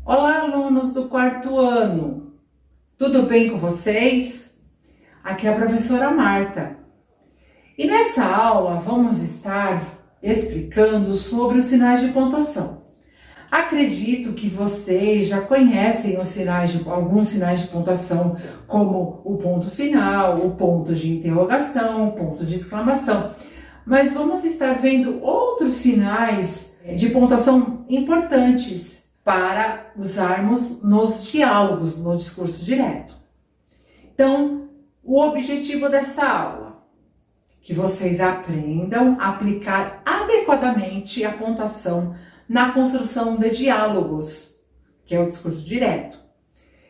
Olá, alunos do quarto ano! Tudo bem com vocês? Aqui é a professora Marta. E nessa aula vamos estar explicando sobre os sinais de pontuação. Acredito que vocês já conhecem alguns sinais de pontuação, como o ponto final, o ponto de interrogação, o ponto de exclamação. Mas vamos estar vendo outros sinais de pontuação importantes para usarmos nos diálogos, no discurso direto. Então, o objetivo dessa aula, que vocês aprendam a aplicar adequadamente a pontuação na construção de diálogos, que é o discurso direto,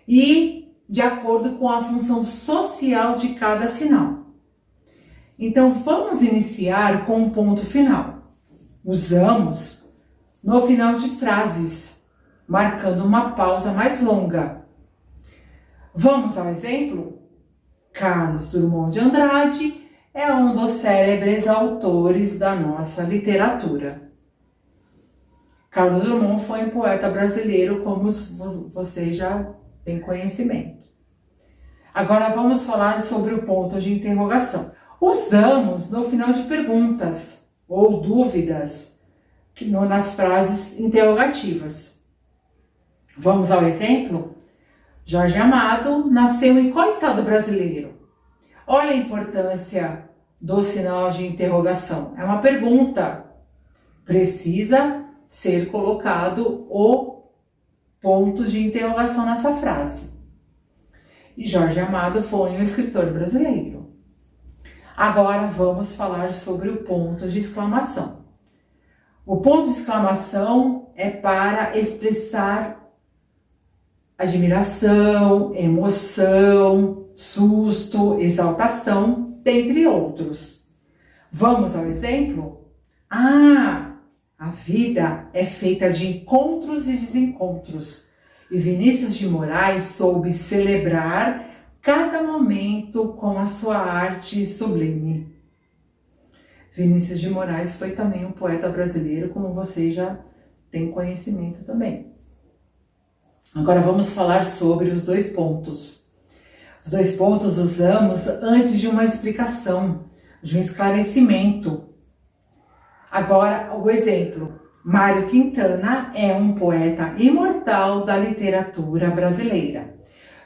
e de acordo com a função social de cada sinal. Então, vamos iniciar com o ponto final. Usamos no final de frases, marcando uma pausa mais longa. Vamos ao exemplo? Carlos Drummond de Andrade é um dos célebres autores da nossa literatura. Carlos Drummond foi um poeta brasileiro, como vocês já têm conhecimento. Agora vamos falar sobre o ponto de interrogação. Usamos no final de perguntas ou dúvidas nas frases interrogativas. Vamos ao exemplo? Jorge Amado nasceu em qual estado brasileiro? Olha a importância do sinal de interrogação. É uma pergunta. Precisa ser colocado o ponto de interrogação nessa frase. E Jorge Amado foi um escritor brasileiro. Agora vamos falar sobre o ponto de exclamação. O ponto de exclamação é para expressar admiração, emoção, susto, exaltação, dentre outros. Vamos ao exemplo? A vida é feita de encontros e desencontros. E Vinícius de Moraes soube celebrar cada momento com a sua arte sublime. Vinícius de Moraes foi também um poeta brasileiro, como vocês já têm conhecimento também. Agora vamos falar sobre os dois pontos. Os dois pontos usamos antes de uma explicação, de um esclarecimento. Agora o exemplo. Mário Quintana é um poeta imortal da literatura brasileira.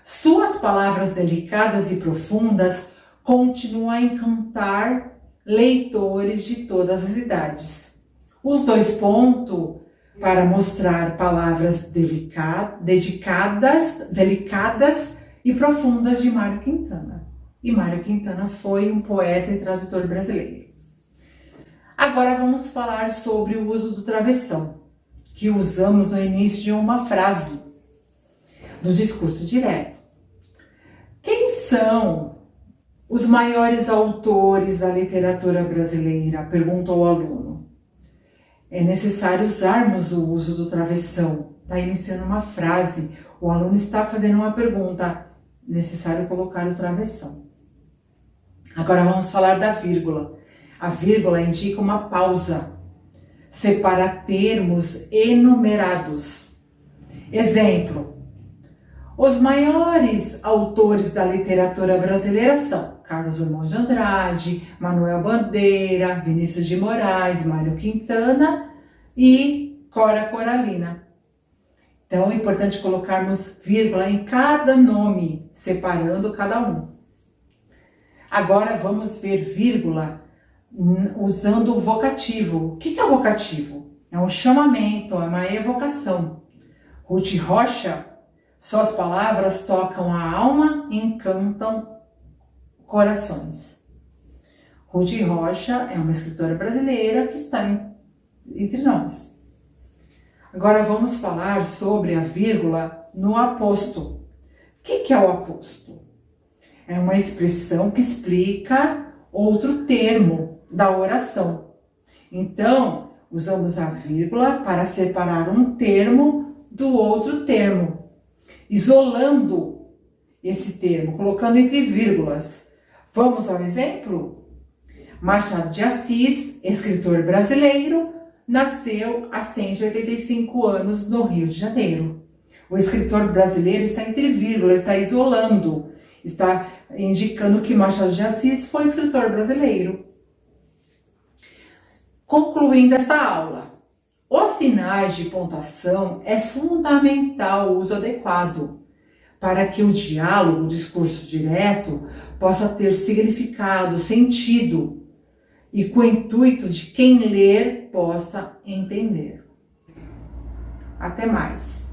Suas palavras delicadas e profundas continuam a encantar leitores de todas as idades. Os dois pontos para mostrar palavras delicadas e profundas de Mário Quintana. E Mário Quintana foi um poeta e tradutor brasileiro. Agora vamos falar sobre o uso do travessão, que usamos no início de uma frase do discurso direto. Quem são os maiores autores da literatura brasileira? Perguntou o aluno. É necessário usarmos o uso do travessão. Está iniciando uma frase, o aluno está fazendo uma pergunta. Necessário colocar o travessão. Agora vamos falar da vírgula. A vírgula indica uma pausa. Separa termos enumerados. Exemplo. Os maiores autores da literatura brasileira são Carlos Drummond de Andrade, Manuel Bandeira, Vinícius de Moraes, Mário Quintana e Cora Coralina. Então é importante colocarmos vírgula em cada nome, separando cada um. Agora vamos ver vírgula usando o vocativo. O que é o vocativo? É um chamamento, é uma evocação. Ruth Rocha, suas palavras tocam a alma e encantam corações. Ruth Rocha é uma escritora brasileira que está entre nós. Agora vamos falar sobre a vírgula no aposto. O que é o aposto? É uma expressão que explica outro termo da oração. Então, usamos a vírgula para separar um termo do outro termo, isolando esse termo, colocando entre vírgulas. Vamos ao exemplo? Machado de Assis, escritor brasileiro, nasceu há 185 anos no Rio de Janeiro. O escritor brasileiro está entre vírgulas, está isolando, está indicando que Machado de Assis foi escritor brasileiro. Concluindo essa aula, os sinais de pontuação é fundamental o uso adequado para que o diálogo, o discurso direto, possa ter significado, sentido e com o intuito de quem ler possa entender. Até mais!